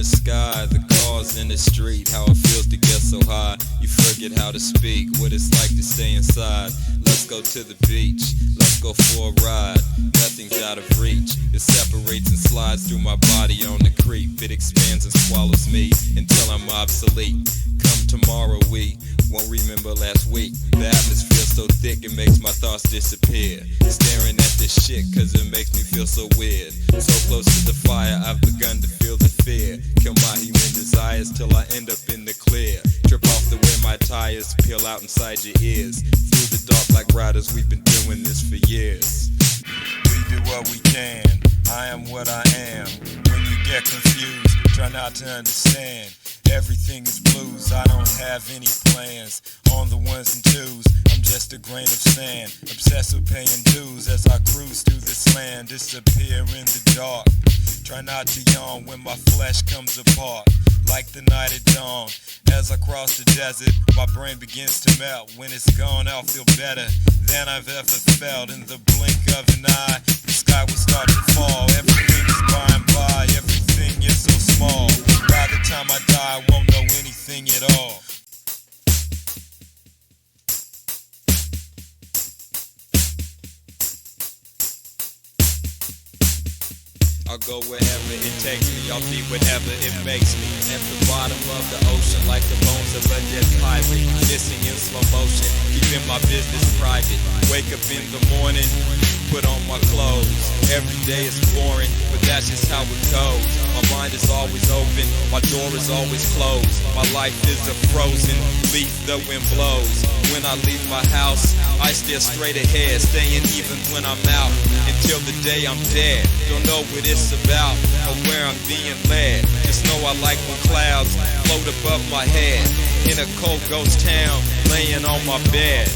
the sky, the cars in the street, how it feels to get so high. You forget how to speak, what it's like to stay inside. Let's go to the beach, let's go for a ride. Nothing's out of reach, it separates and slides through my body on the creep. It expands and swallows me until I'm obsolete. Come tomorrow we won't remember last week. The atmosphere so thick it makes my thoughts disappear. Staring at this shit cause it makes me feel so weird. So close to the fire I've begun to feel the fear. Kill my human desires till I end up in the clear. Trip off the way my tires peel out inside your ears. Through the dark like riders, we've been doing this for years. We do what we can, I am what I am. When you get confused, try not to understand. Everything is blues, I don't have any plans. On the ones and twos, I'm just a grain of sand. Obsessed with paying dues as I cruise through this land. Disappear in the dark. Try not to yawn when my flesh comes apart. Like the night at dawn. As I cross the desert, my brain begins to melt. When it's gone, I'll feel better than I've ever felt. In the blink of an eye, the sky will start to fall. Everything is by and by, everything is so small. By the time I die, I won't know anything at all. I'll go wherever it takes me, I'll be whatever it makes me. At the bottom of the ocean, like the bones of a dead pirate. Missing in slow motion, keeping my business private. Wake up in the morning, put on my clothes. Every day is boring, but that's just how it goes. My mind is always open, my door is always closed. My life is a frozen leaf, the wind blows. When I leave my house, I stare straight ahead, staying even when I'm out. Until the day I'm dead, don't know what it's about or where I'm being led. Just know I like when clouds float above my head. In a cold ghost town, laying on my bed.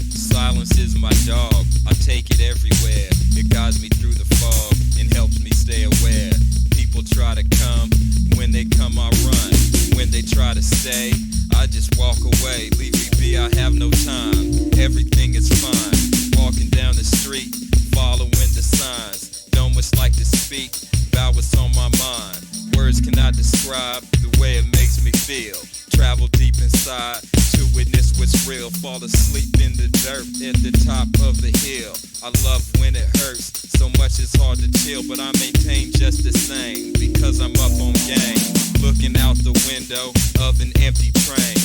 Silence is my dog, I take it everywhere. It guides me through the fog and helps me stay aware. People try to come, when they come I run. When they try to stay, I just walk away. Leave me be, I have no time, everything is fine. Walking down the street, following the signs. Don't much like to speak about what's on my mind. Words cannot describe the way it makes me feel. Travel deep inside to witness what's real. Fall asleep in the dirt at the top of the hill. I love when it hurts, so much it's hard to chill. But I maintain just the same, because I'm up on game. Looking out the window of an empty train.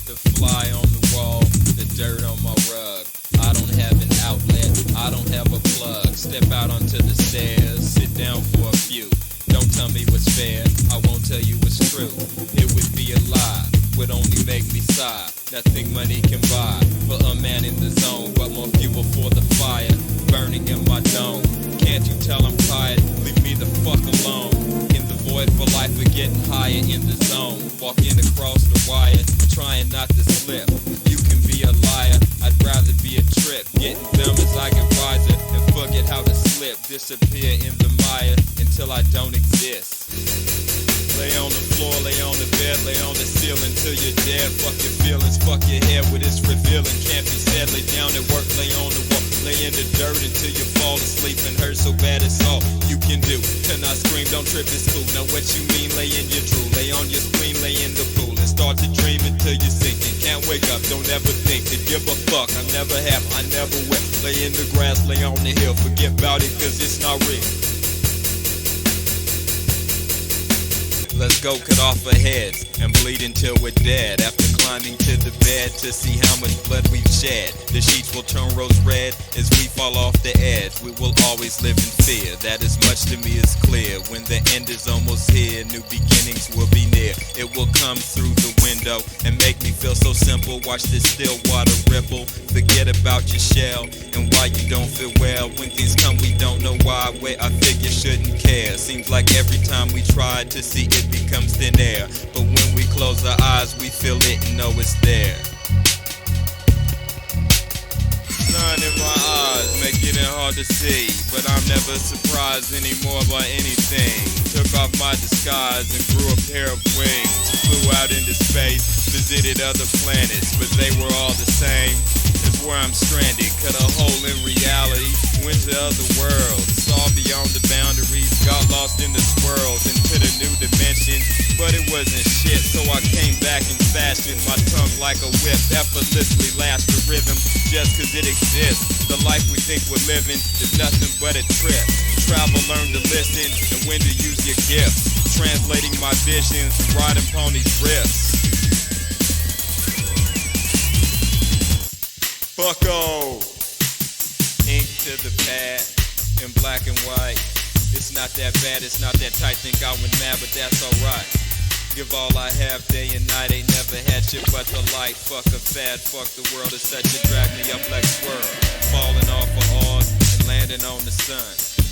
The fly on the wall, the dirt on my rug. I don't have an outlet, I don't have a plug. Step out onto the stairs, sit down for a few. Don't tell me what's fair, I won't tell you what's true. It would be a lie, would only make me sigh. Nothing money can buy for a man in the zone, but more fuel for the fire burning in my dome. Can't you tell I'm tired? Leave me the fuck alone. In the void for life, we're getting higher in the zone. Walking across the wire, trying not to slip. You can be a liar, I'd rather be a trip. Getting dumb as I get wiser and forget how to slip. Disappear in the mire until I don't exist. Lay on the floor, lay on the bed, lay on the ceiling till you're dead. Fuck your feelings, fuck your head, what it's revealing can't be said. Lay down at work, lay on the wall, lay in the dirt until you fall asleep and hurt so bad it's all you can do. Till I scream, don't trip, it's cool. Know what you mean, lay in your drool, lay on your screen, lay in the pool and start to dream until you're sinking. Can't wake up, don't ever think to give a fuck. I never have, I never will. Lay in the grass, lay on the hill, forget about it cause it's not real. Let's go cut off our heads and bleed until we're dead. After climbing to the bed to see how much blood we've shed, the sheets will turn rose red as we fall off the edge. We will always live in fear, that as much to me is clear. When the end is almost here, new beginnings will be near. It will come through the window and make me feel so simple. Watch this still water ripple. Forget about your shell and why you don't feel well. When things come we don't know why. Wait, I figure shouldn't care. Seems like every time we try to see it becomes thin air. But when we close our eyes we feel it and know it's there. Sun in my eyes, making it hard to see, but I'm never surprised anymore by anything. Took off my disguise and grew a pair of wings. Flew out into space, visited other planets, but they were all the same. It's where I'm stranded, cut a hole in reality. Went to to other worlds, saw beyond the boundaries, got lost in the swirls, into the new dimension, but it wasn't shit, so I came back and fashioned my tongue like a whip, effortlessly lashed the rhythm, just cause it exists. The life we think we're living is nothing but a trip. Travel, learn to listen, and when to use your gifts, translating my visions, riding ponies' riffs. Bucko! Ink to the pad, in black and white. It's not that bad, it's not that tight, think I went mad, but that's alright. Give all I have day and night, ain't never had shit but the light. Fuck a fad, fuck the world, it's such a drag me up like swirl. Falling off of Oz and landing on the sun.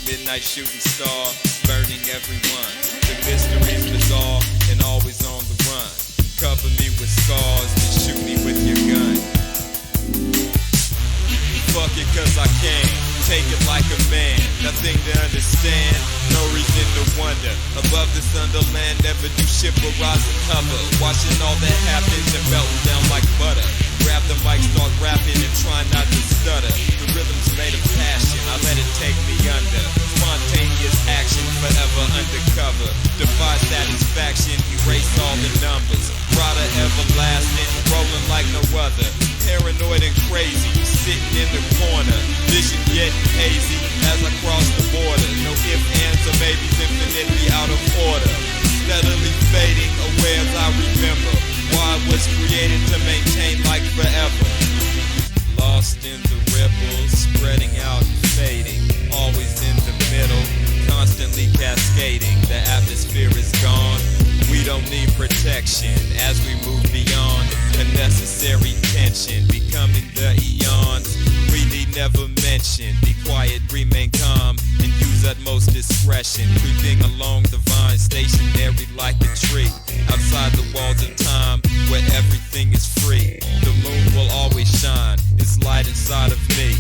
Midnight shooting star, burning everyone. The mystery's bizarre and always on the run. Cover me with scars and shoot me with your gun. Fuck it cause I can, take it like a man. Nothing to understand, no reason to wonder. Above this underland, never do shit but rise and cover. Watching all that happens and melting down like butter. Grab the mic, start rapping and try not to stutter. The rhythm's made of passion, I let it take me under. Spontaneous action, forever undercover. Defy satisfaction, erase all the numbers. Rider everlasting, rolling like no other. Paranoid and crazy, sitting in the corner. Vision getting hazy as I cross the border. No ifs, ands, or maybes, infinitely out of order. Steadily fading away as I remember why I was created to maintain like forever. Lost in the ripples, spreading out and fading. Always in the middle, constantly cascading. The atmosphere is gone. We don't need protection as we move beyond unnecessary tension, becoming the eons we need never mention. Be quiet, remain calm, and use utmost discretion. Creeping along the vine, stationary like a tree. Outside the walls of time, where everything is free. The moon will always shine, its light inside of me.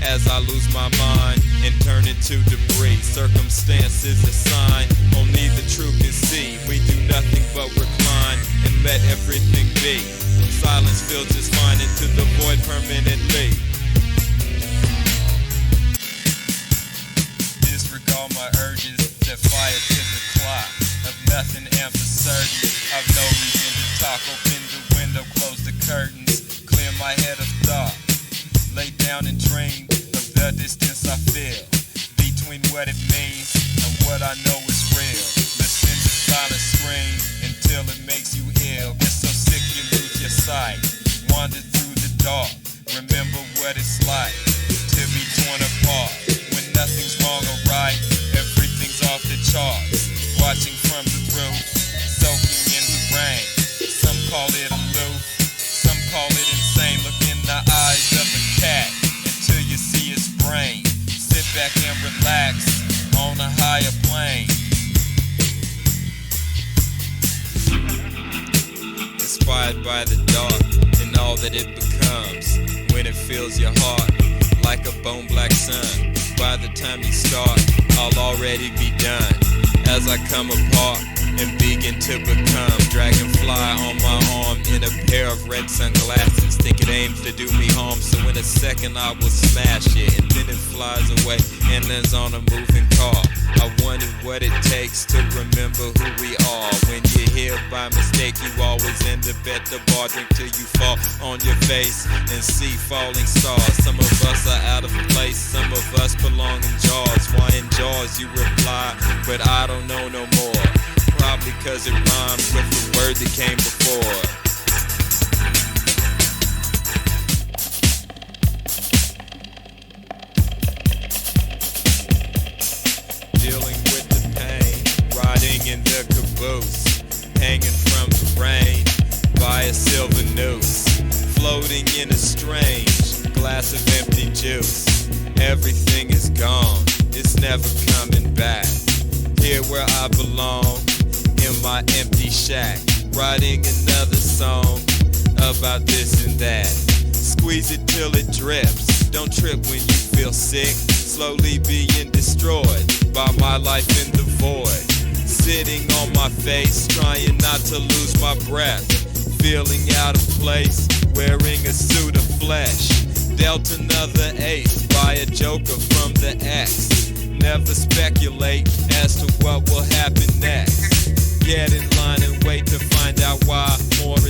As I lose my mind and turn into debris. Circumstances assign, only the truth can see. We do nothing but recline and let everything be. Silence feels just fine into the void permanently. Disregard my urges, set fire to the clock. Of nothing am for certain, I've no reason to talk. Open the window, close the curtains, clear my head of thought. Lay down and dream of the distance I feel between what it means and what I know is real. Listen to silence scream until it makes you ill. Get so sick you lose your sight. Wander through the dark. Remember what it's like to be torn apart. When nothing's wrong or right, everything's off the charts. Watching from the roof, soaking in the rain. Some call it aloof, some call it insane. Look in the eyes of a cat until you see its brain. Sit back and relax on a higher plane. Inspired by the dark and all that it becomes when it fills your heart like a bone black sun. By the time you start, I'll already be done as I come apart and begin to become dragonfly on my arm in a pair of red sunglasses. Think it aims to do me harm, so in a second I will smash it, and then it flies away and lands on a moving car. I wondered what it takes to remember who we are. When you're here by mistake, you always end up at the bar. Drink till you fall on your face and see falling stars. Some of us are out of place, some of us belong in jars. Why in jars, you reply, but I don't know no more. Probably cause it rhymes with the word that came before. Dealing with the pain, riding in the caboose, hanging from the rain by a silver noose, floating in a strange glass of empty juice. Everything is gone, it's never coming back. Here where I belong, in my empty shack, writing another song about this and that. Squeeze it till it drips, don't trip when you feel sick. Slowly being destroyed by my life in the void. Sitting on my face, trying not to lose my breath. Feeling out of place, wearing a suit of flesh. Dealt another 8 by a joker from the X. Never speculate as to what will happen next. Get in line and wait to find out why more